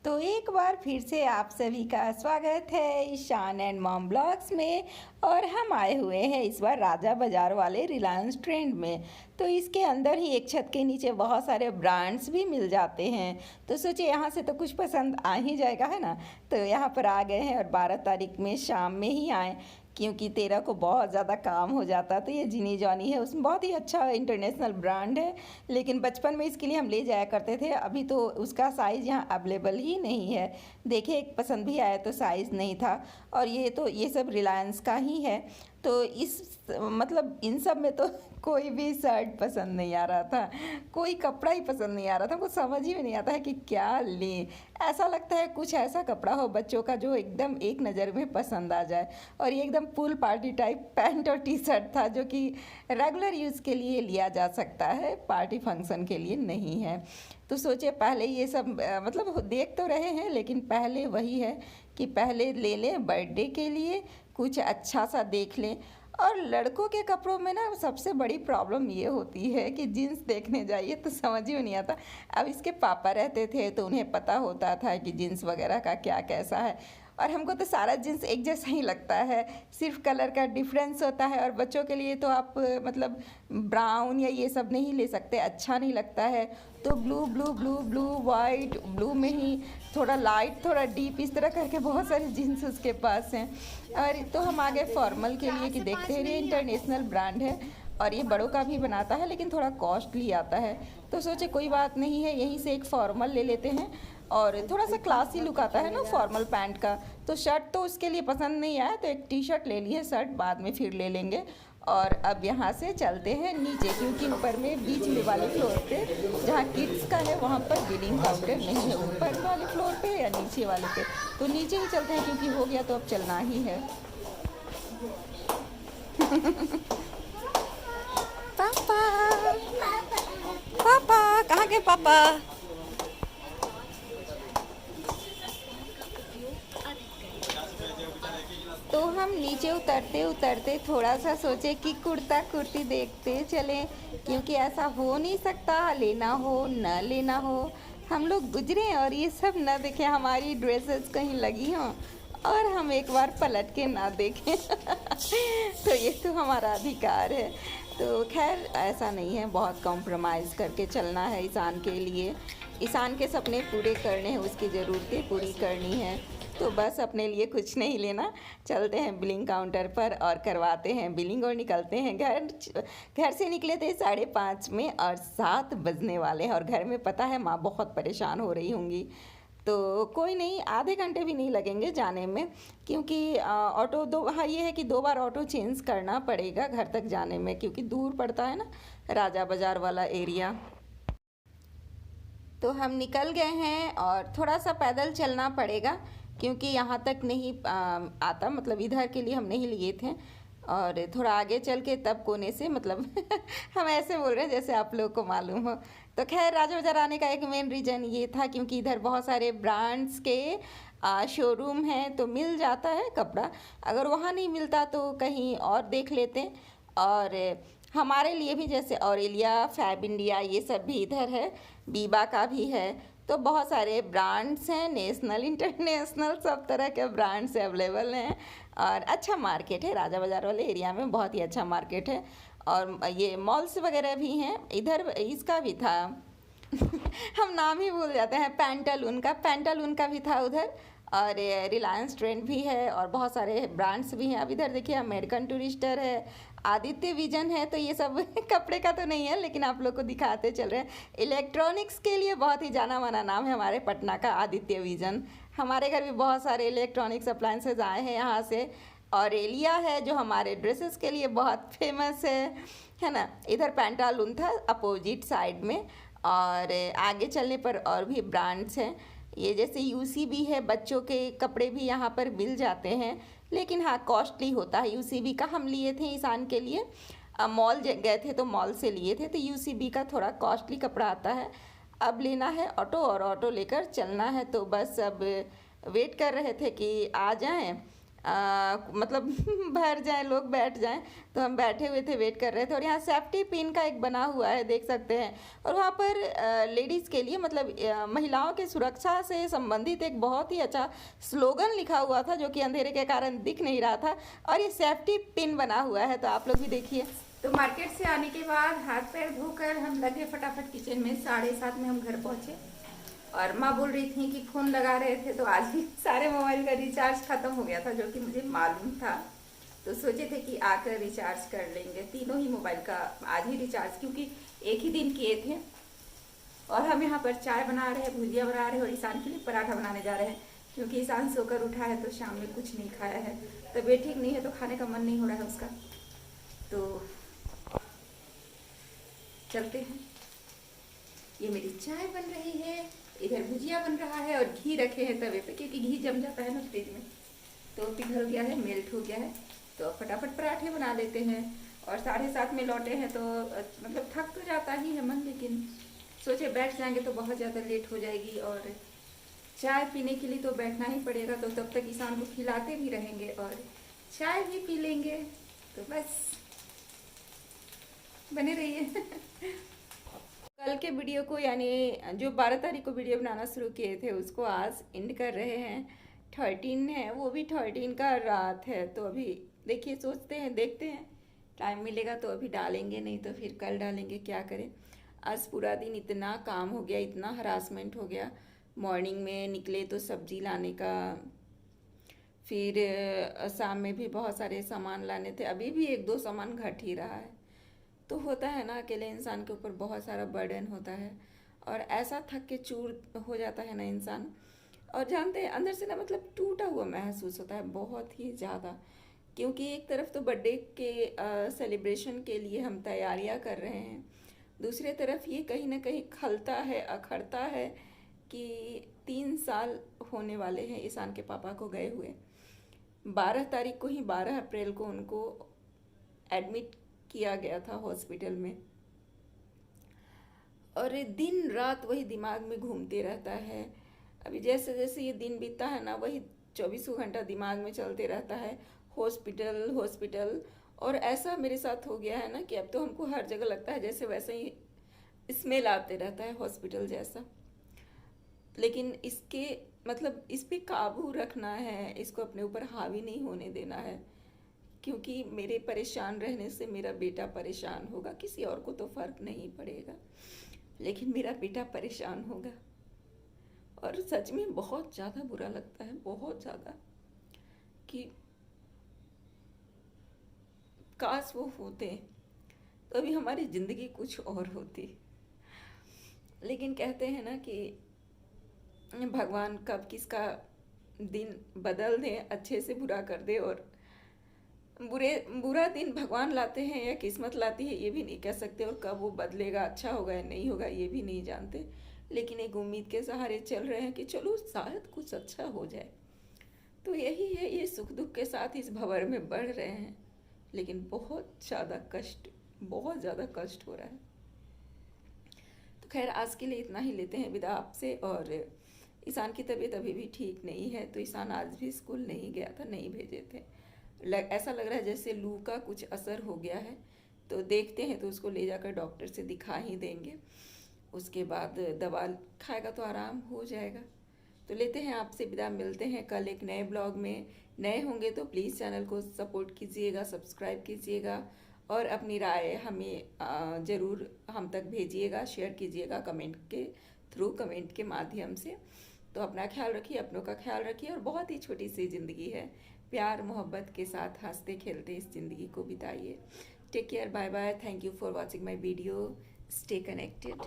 तो एक बार फिर से आप सभी का स्वागत है ईशान एंड मॉम ब्लॉग्स में। और हम आए हुए हैं इस बार राजा बाज़ार वाले रिलायंस ट्रेंड में। तो इसके अंदर ही एक छत के नीचे बहुत सारे ब्रांड्स भी मिल जाते हैं। तो सोचे यहाँ से तो कुछ पसंद आ ही जाएगा, है ना। तो यहाँ पर आ गए हैं और 12 तारीख में शाम में ही आए, क्योंकि 13 को बहुत ज़्यादा काम हो जाता। तो ये जिनी जॉनी है, उसमें बहुत ही अच्छा इंटरनेशनल ब्रांड है, लेकिन बचपन में इसके लिए हम ले जाया करते थे। अभी तो उसका साइज़ यहाँ अवेलेबल ही नहीं है। देखे एक पसंद भी आया तो साइज़ नहीं था। और ये सब रिलायंस का ही है। तो इस मतलब इन सब में तो कोई भी शर्ट पसंद नहीं आ रहा था, कोई कपड़ा ही पसंद नहीं आ रहा था। कुछ समझ ही में नहीं आता है कि क्या लें। ऐसा लगता है कुछ ऐसा कपड़ा हो बच्चों का जो एकदम एक नज़र में पसंद आ जाए। और ये एकदम फुल पार्टी टाइप पैंट और टी शर्ट था, जो कि रेगुलर यूज़ के लिए लिया जा सकता है, पार्टी फंक्शन के लिए नहीं है। तो सोचे पहले ये सब मतलब देख तो रहे हैं, लेकिन पहले वही है कि पहले ले लें बर्थडे के लिए, कुछ अच्छा सा देख लें। और लड़कों के कपड़ों में ना सबसे बड़ी प्रॉब्लम ये होती है कि जीन्स देखने जाइए तो समझ ही नहीं आता। अब इसके पापा रहते थे तो उन्हें पता होता था कि जीन्स वगैरह का क्या कैसा है। और हमको तो सारा जीन्स एक जैसा ही लगता है, सिर्फ कलर का डिफरेंस होता है। और बच्चों के लिए तो आप मतलब ब्राउन या ये सब नहीं ले सकते, अच्छा नहीं लगता है। तो blue blue blue blue white, blue में ही थोड़ा लाइट थोड़ा डीप, इस तरह करके बहुत सारे जीन्स उसके पास हैं। और तो हम आ गए फॉर्मल के लिए कि देखते हैं, ये इंटरनेशनल ब्रांड है और ये बड़ों का भी बनाता है, लेकिन थोड़ा कॉस्टली आता है। तो सोचे कोई बात नहीं है, यहीं से एक फॉर्मल ले लेते हैं। और थोड़ा सा क्लासी लुक आता है ना फॉर्मल पैंट का। तो शर्ट तो उसके लिए पसंद नहीं आया, तो एक टी शर्ट ले ली है, शर्ट बाद में फिर ले लेंगे। और अब यहाँ से चलते हैं नीचे, क्योंकि ऊपर में बीच में वाले फ्लोर पे जहाँ किड्स का है वहाँ पर बिलिंग काउंटर नहीं है, ऊपर वाले फ्लोर पे या नीचे वाले पे। तो नीचे ही चलते हैं, क्योंकि हो गया तो अब चलना ही है। पापा, पापा कहाँ गए पापा? तो हम नीचे उतरते उतरते थोड़ा सा सोचे कि कुर्ता कुर्ती देखते चलें, क्योंकि ऐसा हो नहीं सकता लेना हो न लेना हो, हम लोग गुजरे और ये सब न देखें, हमारी ड्रेसेस कहीं लगी हों और हम एक बार पलट के ना देखें। तो ये तो हमारा अधिकार है। तो खैर ऐसा नहीं है, बहुत कॉम्प्रोमाइज़ करके चलना है ईशान के लिए। ईशान के सपने पूरे करने हैं, उसकी ज़रूरतें पूरी करनी है। तो बस अपने लिए कुछ नहीं लेना, चलते हैं बिलिंग काउंटर पर और करवाते हैं बिलिंग और निकलते हैं घर। घर से निकले थे 5:30 में और 7 बजने वाले हैं। और घर में पता है माँ बहुत परेशान हो रही होंगी। तो कोई नहीं, आधे घंटे भी नहीं लगेंगे जाने में, क्योंकि ऑटो दो, हाँ ये है कि 2 बार ऑटो चेंज करना पड़ेगा घर तक जाने में, क्योंकि दूर पड़ता है ना राजा बाज़ार वाला एरिया। तो हम निकल गए हैं और थोड़ा सा पैदल चलना पड़ेगा, क्योंकि यहाँ तक नहीं आता, मतलब इधर के लिए हम नहीं लिए थे। और थोड़ा आगे चल के तब कोने से मतलब हम ऐसे बोल रहे हैं जैसे आप लोग को मालूम हो। तो खैर राजा बाज़ार आने का एक मेन रीज़न ये था, क्योंकि इधर बहुत सारे ब्रांड्स के शोरूम हैं, तो मिल जाता है कपड़ा। अगर वहाँ नहीं मिलता तो कहीं और देख लेते। और हमारे लिए भी जैसे ऑरेलिया, फैब इंडिया, ये सब भी इधर है, बीबा का भी है। तो बहुत सारे ब्रांड्स हैं, नेशनल इंटरनेशनल सब तरह के ब्रांड्स अवेलेबल हैं। और अच्छा मार्केट है, राजा बाज़ार वाले एरिया में बहुत ही अच्छा मार्केट है। और ये मॉल्स वगैरह भी हैं इधर, इसका भी था। हम नाम ही भूल जाते हैं, पैंटालून का भी था उधर। और रिलायंस ट्रेंड भी है और बहुत सारे ब्रांड्स भी हैं। अब इधर देखिए अमेरिकन टूरिस्टर है, आदित्य विजन है। तो ये सब कपड़े का तो नहीं है, लेकिन आप लोग को दिखाते चल रहे हैं। इलेक्ट्रॉनिक्स के लिए बहुत ही जाना माना नाम है हमारे पटना का, आदित्य विजन। हमारे घर भी बहुत सारे इलेक्ट्रॉनिक्स अप्लायंसेज आए हैं यहाँ से। और एलिया है जो हमारे ड्रेसेस के लिए बहुत फेमस है ना। इधर पैंटालून था अपोजिट साइड में। और आगे चलने पर और भी ब्रांड्स हैं, ये जैसे यूसीबी है, बच्चों के कपड़े भी यहाँ पर मिल जाते हैं, लेकिन हाँ कॉस्टली होता है। यूसीबी का हम लिए थे ईशान के लिए, मॉल गए थे तो मॉल से लिए थे, तो यूसीबी का थोड़ा कॉस्टली कपड़ा आता है। अब लेना है ऑटो और ऑटो लेकर चलना है। तो बस अब वेट कर रहे थे कि आ जाएं, मतलब भर जाए लोग, बैठ जाएं। तो हम बैठे हुए थे, वेट कर रहे थे, और यहाँ सेफ्टी पिन का एक बना हुआ है, देख सकते हैं। और वहाँ पर लेडीज़ के लिए, मतलब महिलाओं की सुरक्षा से संबंधित एक बहुत ही अच्छा स्लोगन लिखा हुआ था, जो कि अंधेरे के कारण दिख नहीं रहा था, और ये सेफ्टी पिन बना हुआ है। तो आप लोग भी देखिए। तो मार्केट से आने के बाद हाथ पैर धोकर हम लगे फटाफट किचन में। 7:30 में हम घर पहुँचे, और माँ बोल रही थी कि फ़ोन लगा रहे थे, तो आज भी सारे मोबाइल का रिचार्ज ख़त्म हो गया था, जो कि मुझे मालूम था। तो सोचे थे कि आकर रिचार्ज कर लेंगे तीनों ही मोबाइल का आज ही रिचार्ज, क्योंकि एक ही दिन किए थे। और हम यहाँ पर चाय बना रहे हैं, भुजिया बना रहे हैं, और ईशान के लिए पराठा बनाने जा रहे हैं, क्योंकि ईशान सोकर उठा है तो शाम में कुछ नहीं खाया है, तबीयत ठीक नहीं है, तो खाने का मन नहीं हो रहा है उसका। तो चलते हैं। ये मेरी चाय बन रही है, इधर भुजिया बन रहा है, और घी रखे हैं तवे पे, क्योंकि घी जम जाता है ना फ्रिज में। तो पिघल गया है, मेल्ट हो गया है, तो फटाफट पराठे बना लेते हैं। और 7:30 में लौटे हैं, तो मतलब थक तो जाता ही है मन, लेकिन सोचे बैठ जाएंगे तो बहुत ज़्यादा लेट हो जाएगी, और चाय पीने के लिए तो बैठना ही पड़ेगा। तो तब तक ईशान को खिलाते भी रहेंगे और चाय भी पी लेंगे। तो बस बने रहिए। कल के वीडियो को, यानी जो 12 तारीख को वीडियो बनाना शुरू किए थे, उसको आज एंड कर रहे हैं। 13 है, वो भी 13 का रात है। तो अभी देखिए, सोचते हैं, देखते हैं, टाइम मिलेगा तो अभी डालेंगे, नहीं तो फिर कल डालेंगे, क्या करें। आज पूरा दिन इतना काम हो गया, इतना हरासमेंट हो गया। मॉर्निंग में निकले तो सब्जी लाने का, फिर शाम में भी बहुत सारे सामान लाने थे, अभी भी 1-2 सामान घट ही रहा है। तो होता है ना, अकेले इंसान के ऊपर बहुत सारा बर्डन होता है, और ऐसा थक के चूर हो जाता है ना इंसान। और जानते हैं, अंदर से ना मतलब टूटा हुआ महसूस होता है बहुत ही ज़्यादा, क्योंकि एक तरफ तो बर्थडे के सेलिब्रेशन के लिए हम तैयारियां कर रहे हैं, दूसरे तरफ ये कहीं ना कहीं खलता है, अखड़ता है कि 3 साल होने वाले हैं ईशान के पापा को गए हुए। 12 तारीख को ही, 12 अप्रैल को उनको एडमिट किया गया था हॉस्पिटल में, और दिन रात वही दिमाग में घूमते रहता है। अभी जैसे जैसे ये दिन बीतता है ना, वही 24 घंटा दिमाग में चलते रहता है, हॉस्पिटल हॉस्पिटल। और ऐसा मेरे साथ हो गया है ना कि अब तो हमको हर जगह लगता है जैसे वैसे ही स्मेल आते रहता है हॉस्पिटल जैसा। लेकिन इसके मतलब इस पे काबू रखना है, इसको अपने ऊपर हावी नहीं होने देना है, क्योंकि मेरे परेशान रहने से मेरा बेटा परेशान होगा, किसी और को तो फर्क नहीं पड़ेगा, लेकिन मेरा बेटा परेशान होगा। और सच में बहुत ज़्यादा बुरा लगता है, बहुत ज़्यादा, कि काश वो होते तो अभी हमारी ज़िंदगी कुछ और होती। लेकिन कहते हैं ना कि भगवान कब किसका दिन बदल दे, अच्छे से बुरा कर दे, और बुरा दिन भगवान लाते हैं या किस्मत लाती है ये भी नहीं कह सकते, और कब वो बदलेगा, अच्छा होगा या नहीं होगा ये भी नहीं जानते। लेकिन एक उम्मीद के सहारे चल रहे हैं कि चलो शायद कुछ अच्छा हो जाए। तो यही है, ये सुख दुख के साथ इस भंवर में बढ़ रहे हैं, लेकिन बहुत ज़्यादा कष्ट हो रहा है। तो खैर, आज के लिए इतना ही लेते हैं विदा आपसे। और ईशान की तबीयत अभी भी ठीक नहीं है, तो ईशान आज भी स्कूल नहीं गया था, नहीं भेजे थे। ऐसा लग रहा है जैसे लू का कुछ असर हो गया है, तो देखते हैं, तो उसको ले जाकर डॉक्टर से दिखा ही देंगे। उसके बाद दवा खाएगा तो आराम हो जाएगा। तो लेते हैं आपसे विदा, मिलते हैं कल एक नए ब्लॉग में। नए होंगे तो प्लीज़ चैनल को सपोर्ट कीजिएगा, सब्सक्राइब कीजिएगा, और अपनी राय हमें ज़रूर हम तक भेजिएगा, शेयर कीजिएगा कमेंट के थ्रू, कमेंट के माध्यम से। तो अपना ख्याल रखिए, अपनों का ख्याल रखिए, और बहुत ही छोटी सी ज़िंदगी है, प्यार मोहब्बत के साथ हंसते खेलते इस ज़िंदगी को बिताइए। Take care, bye bye, thank you for watching my video, stay connected.